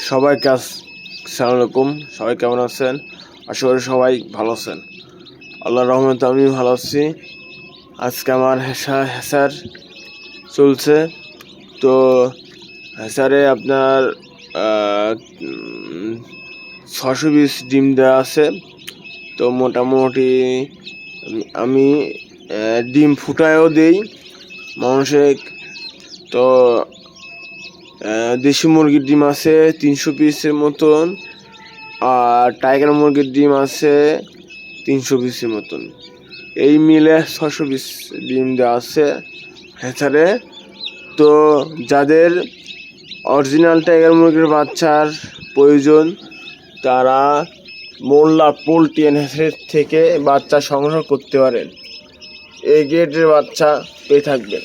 সবাইকে আসসালামু আলাইকুম। সবাই কেমন আছেন? আশা করি সবাই ভালো আছেন। আল্লাহর রহমতে আমি ভালো আছি। আজকে আমার হেসার চলছে। তো হেসারে আপনার 620 ডিম দেওয়া আছে। তো মোটামুটি আমি ডিম ফুটায়ও দেই মানুষের। তো দেশি মুরগির ডিম আছে 300 পিসের মতন, আর টাইগার মুরগির ডিম আছে 300 পিসের মতন। এই মিলে 600 পিস ডিম দেওয়া আছে হেচারে। তো যাদের অরিজিনাল টাইগার মুরগির বাচ্চার প্রয়োজন তারা মোল্লা পোল্ট্রি অ্যান্ড হ্যাচারি থেকে বাচ্চা সংগ্রহ করতে পারেন। এই গ্রেডের বাচ্চা পেয়ে থাকবেন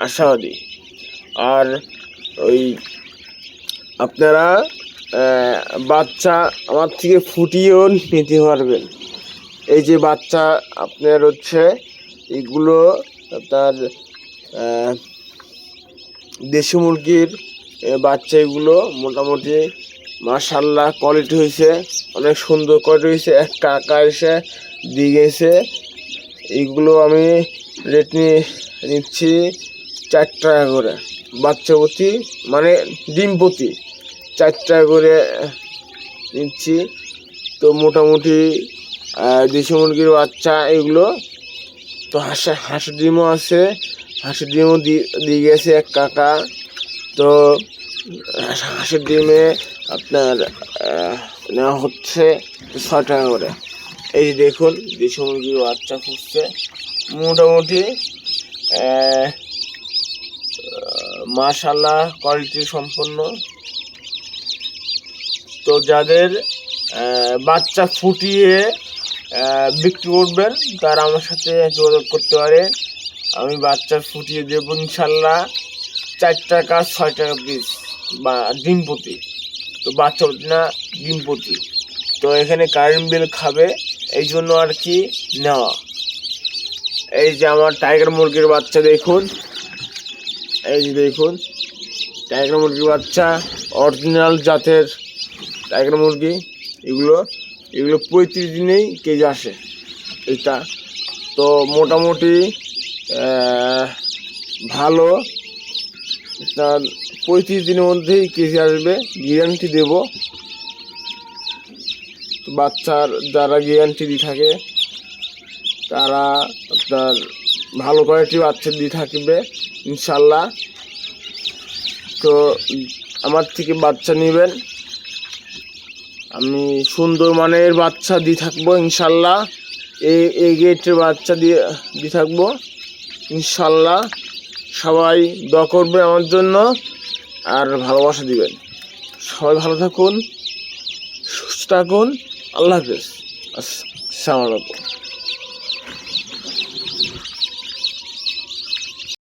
আশাবাদী। আর ওই আপনারা বাচ্চা আমার থেকে ফুটিয়েও নিতে পারবেন। এই যে বাচ্চা আপনার হচ্ছে এগুলো আপনার দেশি মুরগির বাচ্চা, এগুলো মোটামুটি মাশাআল্লাহ কোয়ালিটি হয়েছে, অনেক সুন্দর কোয়ালিটি হয়েছে। এক কাকা এসে দিয়ে গেছে। এইগুলো আমি রেট নিচ্ছি 4 টাকা করে বাচ্চা প্রতি, মানে ডিম প্রতি 4 টাকা করে নিচ্ছি। তো মোটামুটি দেশি মুরগির বাচ্চা এগুলো। তো হাঁসের ডিমও আছে, হাঁসের ডিমও দিয়ে গেছে এক কাকা। তো হাঁসের ডিমে আপনার নেওয়া হচ্ছে 6 টাকা করে। এই যে দেখুন দেশি মুরগির বাচ্চা ফুটছে মোটামুটি মাশাআল্লাহ কোয়ালিটি সম্পন্ন। তো যাদের বাচ্চা ফুটিয়ে বিক্রি করবেন তারা আমার সাথে যোগাযোগ করতে পারে। আমি বাচ্চা ফুটিয়ে দেবো ইনশাল্লাহ 4 টাকা 6 টাকা পিস বা ডিম প্রতি। তো বাচ্চা না ডিম প্রতি। তো এখানে কারেন্ট বিল খাবে, এই জন্য আর কি নেওয়া। এই যে আমার টাইগার মুরগির বাচ্চা দেখুন, এই যে দেখুন টাইগার মুরগির বাচ্চা অরিজিনাল জাতের টাইগার মুরগি। এগুলো 35 দিনেই কেজি আসে এটা। তো মোটামুটি ভালো, তার 35 দিনের মধ্যেই কেজি আসবে, গ্যারান্টি দেব। বাচ্চার যারা গ্যারান্টি দিয়ে থাকে তারা আপনার ভালো কোয়ালিটি বাচ্চা দিয়ে থাকবে ইনশাল্লাহ। তো আমার থেকে বাচ্চা নেবেন, আমি সুন্দর মানের বাচ্চা দিয়ে থাকবো ইনশাল্লাহ। এই গেটের বাচ্চা দিয়ে থাকবো ইনশাল্লাহ। সবাই দোয়া করবে আমার জন্য আর ভালোবাসা দিবেন। সবাই ভালো থাকুন, সুস্থ থাকুন। আল্লাহ হাফেজ। আসসালামু আলাইকুম।